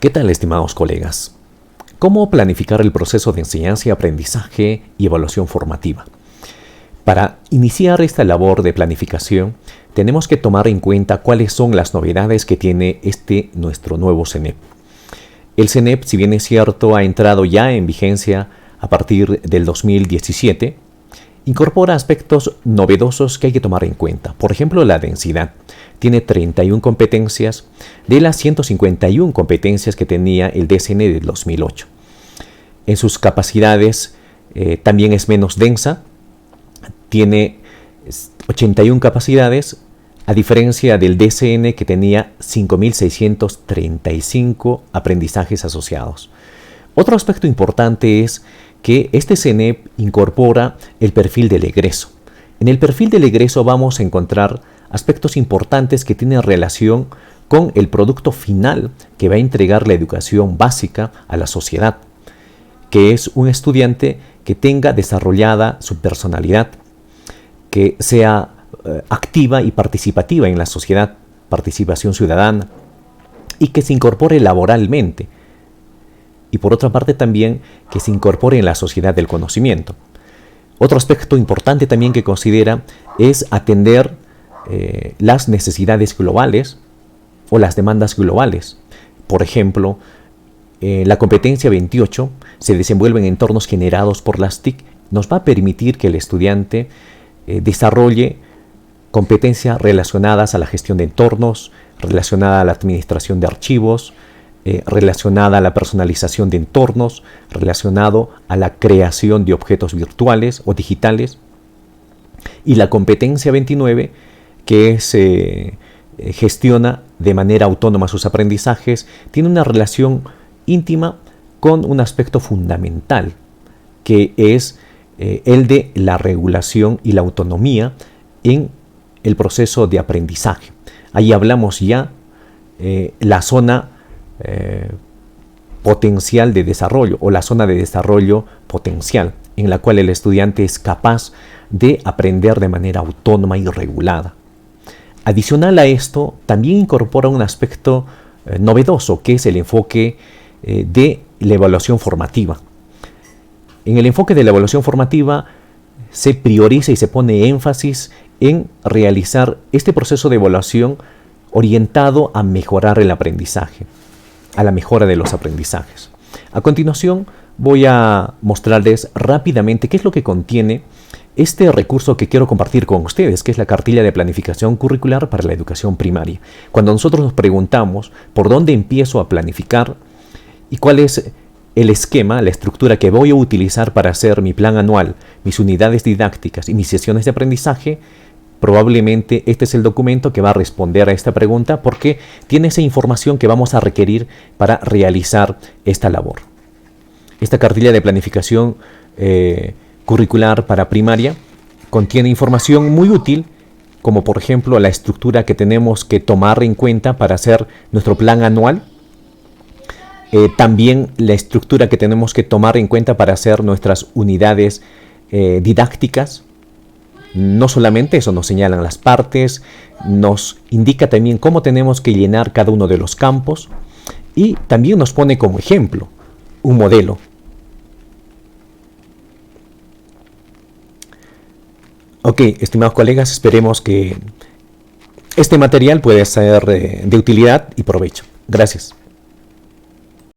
¿Qué tal, estimados colegas? ¿Cómo planificar el proceso de enseñanza y aprendizaje y evaluación formativa? Para iniciar esta labor de planificación, tenemos que tomar en cuenta cuáles son las novedades que tiene nuestro nuevo CENEP. El CENEP, si bien es cierto, ha entrado ya en vigencia a partir del 2017, incorpora aspectos novedosos que hay que tomar en cuenta. Por ejemplo, la densidad. Tiene 31 competencias de las 151 competencias que tenía el DCN del 2008. En sus capacidades también es menos densa. Tiene 81 capacidades, a diferencia del DCN que tenía 5.635 aprendizajes asociados. Otro aspecto importante es que este CENEP incorpora el perfil del egreso. En el perfil del egreso vamos a encontrar aspectos importantes que tienen relación con el producto final que va a entregar la educación básica a la sociedad, que es un estudiante que tenga desarrollada su personalidad, que sea activa y participativa en la sociedad, participación ciudadana, y que se incorpore laboralmente. Y por otra parte también que se incorpore en la sociedad del conocimiento. Otro aspecto importante también que considera es atender las necesidades globales o las demandas globales. Por ejemplo, la competencia 28 se desenvuelve en entornos generados por las TIC. Nos va a permitir que el estudiante desarrolle competencias relacionadas a la gestión de entornos, relacionada a la administración de archivos, relacionada a la personalización de entornos, relacionado a la creación de objetos virtuales o digitales. Y la competencia 29, que gestiona de manera autónoma sus aprendizajes, tiene una relación íntima con un aspecto fundamental, que es el de la regulación y la autonomía en el proceso de aprendizaje. Ahí hablamos ya la zona potencial de desarrollo o la zona de desarrollo potencial, en la cual el estudiante es capaz de aprender de manera autónoma y regulada. Adicional a esto, también incorpora un aspecto novedoso, que es el enfoque de la evaluación formativa. En el enfoque de la evaluación formativa se prioriza y se pone énfasis en realizar este proceso de evaluación orientado a mejorar el aprendizaje, a la mejora de los aprendizajes. A continuación voy a mostrarles rápidamente qué es lo que contiene este recurso que quiero compartir con ustedes, que es la cartilla de planificación curricular para la educación primaria. Cuando nosotros nos preguntamos por dónde empiezo a planificar y cuál es el esquema, la estructura que voy a utilizar para hacer mi plan anual, mis unidades didácticas y mis sesiones de aprendizaje, probablemente este es el documento que va a responder a esta pregunta, porque tiene esa información que vamos a requerir para realizar esta labor. Esta cartilla de planificación curricular para primaria contiene información muy útil, como por ejemplo la estructura que tenemos que tomar en cuenta para hacer nuestro plan anual. También la estructura que tenemos que tomar en cuenta para hacer nuestras unidades didácticas. No solamente eso, nos señalan las partes, nos indica también cómo tenemos que llenar cada uno de los campos y también nos pone como ejemplo un modelo. Ok, estimados colegas, esperemos que este material pueda ser de utilidad y provecho. Gracias.